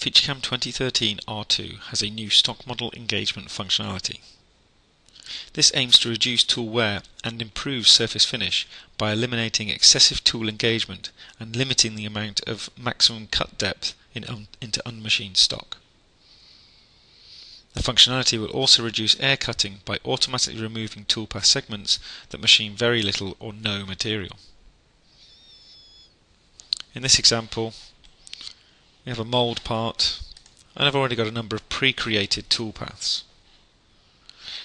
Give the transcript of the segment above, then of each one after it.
FeatureCAM 2013 R2 has a new stock model engagement functionality. This aims to reduce tool wear and improve surface finish by eliminating excessive tool engagement and limiting the amount of maximum cut depth into unmachined stock. The functionality will also reduce air cutting by automatically removing toolpath segments that machine very little or no material. In this example, we have a mould part, and I've already got a number of pre-created toolpaths.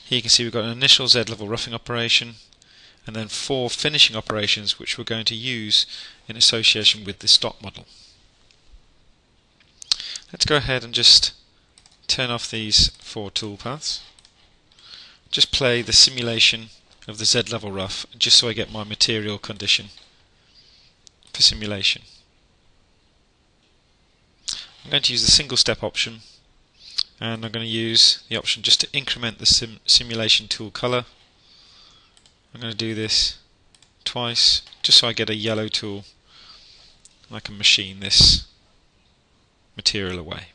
Here you can see we've got an initial Zed Level roughing operation, and then 4 finishing operations which we're going to use in association with the stock model. Let's go ahead and just turn off these 4 toolpaths. Just play the simulation of the Zed Level rough, just so I get my material condition for simulation. I'm going to use the single step option, and I'm going to use the option just to increment the simulation tool color. I'm going to do this twice just so I get a yellow tool and I can machine this material away.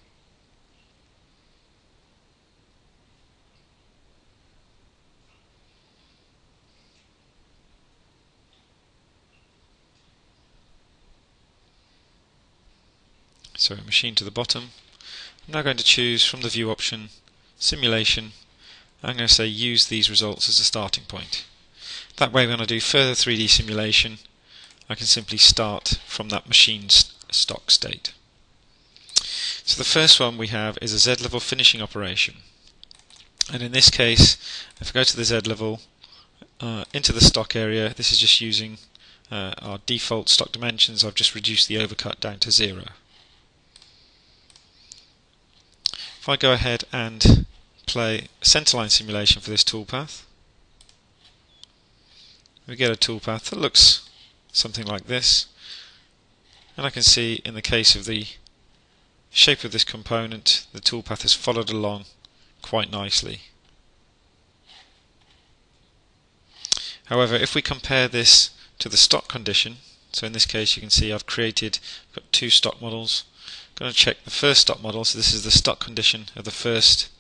So machine to the bottom. I'm now going to choose from the view option simulation. I'm going to say use these results as a starting point. That way when I do further 3D simulation I can simply start from that machined stock state. So the first one we have is a Zed Level finishing operation, and in this case if I go to the Zed Level into the stock area, this is just using our default stock dimensions. I've just reduced the overcut down to 0. If I go ahead and play a centerline simulation for this toolpath, we get a toolpath that looks something like this, and I can see in the case of the shape of this component the toolpath has followed along quite nicely. However, if we compare this to the stock condition, so in this case you can see I've got 2 stock models. I'm going to check the first stock model, so this is the stock condition of the first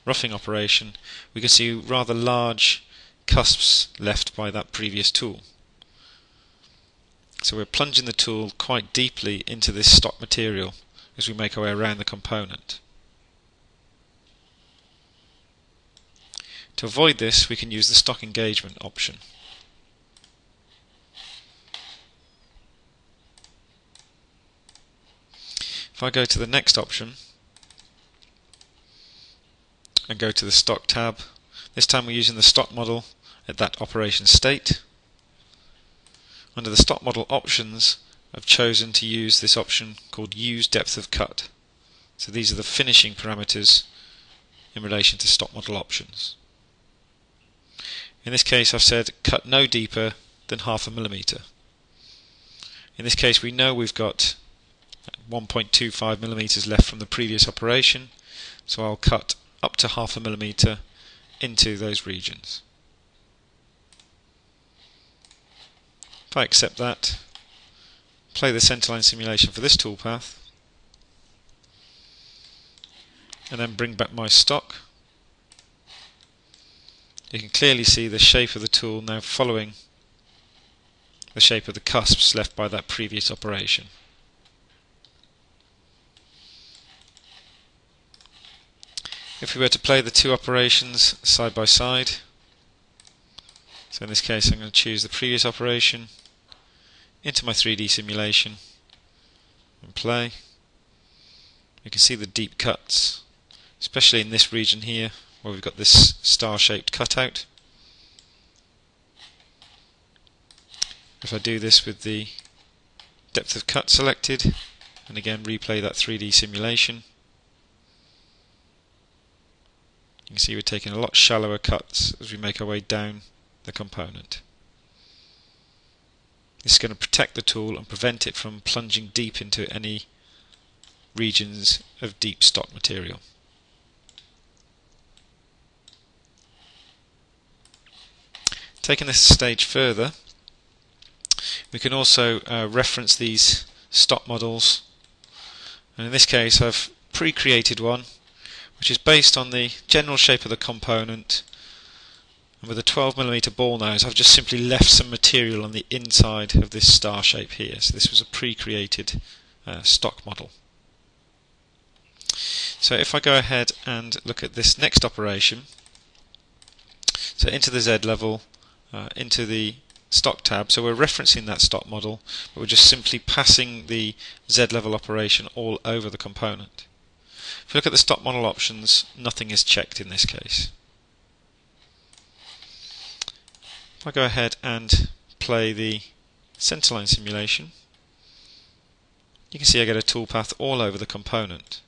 roughing operation. We can see rather large cusps left by that previous tool. So we're plunging the tool quite deeply into this stock material as we make our way around the component. To avoid this, we can use the stock engagement option. If I go to the next option and go to the stock tab, this time we're using the stock model at that operation state. Under the stock model options, I've chosen to use this option called use depth of cut. So these are the finishing parameters in relation to stock model options. In this case I've said cut no deeper than 0.5 mm. In this case we know we've got 1.25 mm left from the previous operation, so I'll cut up to 0.5 mm into those regions. If I accept that, play the centerline simulation for this toolpath, and then bring back my stock, you can clearly see the shape of the tool now following the shape of the cusps left by that previous operation. If we were to play the 2 operations side by side, so in this case I'm going to choose the previous operation into my 3D simulation and play, you can see the deep cuts, especially in this region here where we've got this star-shaped cutout. If I do this with the depth of cut selected and again replay that 3D simulation, you can see we're taking a lot shallower cuts as we make our way down the component. This is going to protect the tool and prevent it from plunging deep into any regions of deep stock material. Taking this a stage further, we can also reference these stock models And in this case I've pre-created one which is based on the general shape of the component, and with a 12mm ball nose I've just simply left some material on the inside of this star shape here. So this was a pre-created stock model. So if I go ahead and look at this next operation, so into the Zed level, into the stock tab, so we're referencing that stock model, but we're just simply passing the Zed level operation all over the component. If you look at the stock model options, nothing is checked in this case. If I go ahead and play the centerline simulation, you can see I get a toolpath all over the component.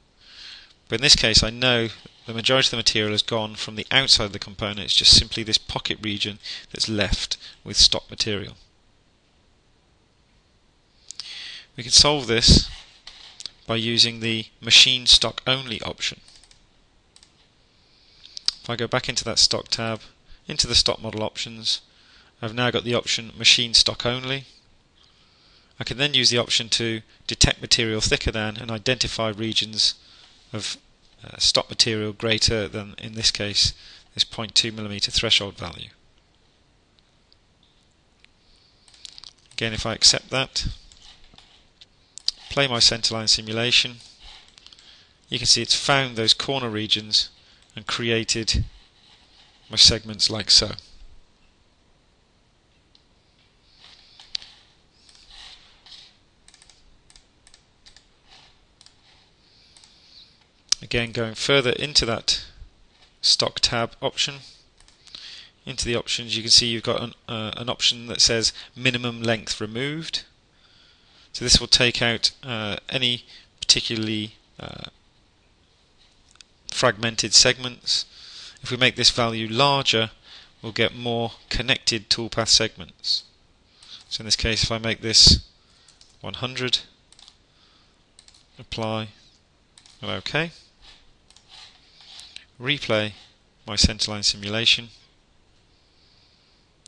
But in this case I know the majority of the material has gone from the outside of the component. It's just simply this pocket region that's left with stock material. We can solve this by using the machine stock only option. If I go back into that stock tab, into the stock model options, I've now got the option machine stock only. I can then use the option to detect material thicker than and identify regions of stock material greater than, in this case, this 0.2mm threshold value. Again, if I accept that, play my centerline simulation, you can see it's found those corner regions and created my segments like so. Again, going further into that stock tab option, into the options, you can see you've got an option that says minimum length removed. So this will take out any particularly fragmented segments. If we make this value larger, we'll get more connected toolpath segments. So in this case, if I make this 100, apply, and OK. Replay my centerline simulation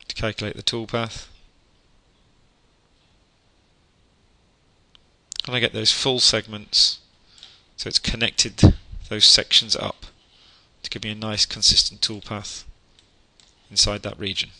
to calculate the toolpath, and I get those full segments, so it's connected those sections up to give me a nice consistent toolpath inside that region.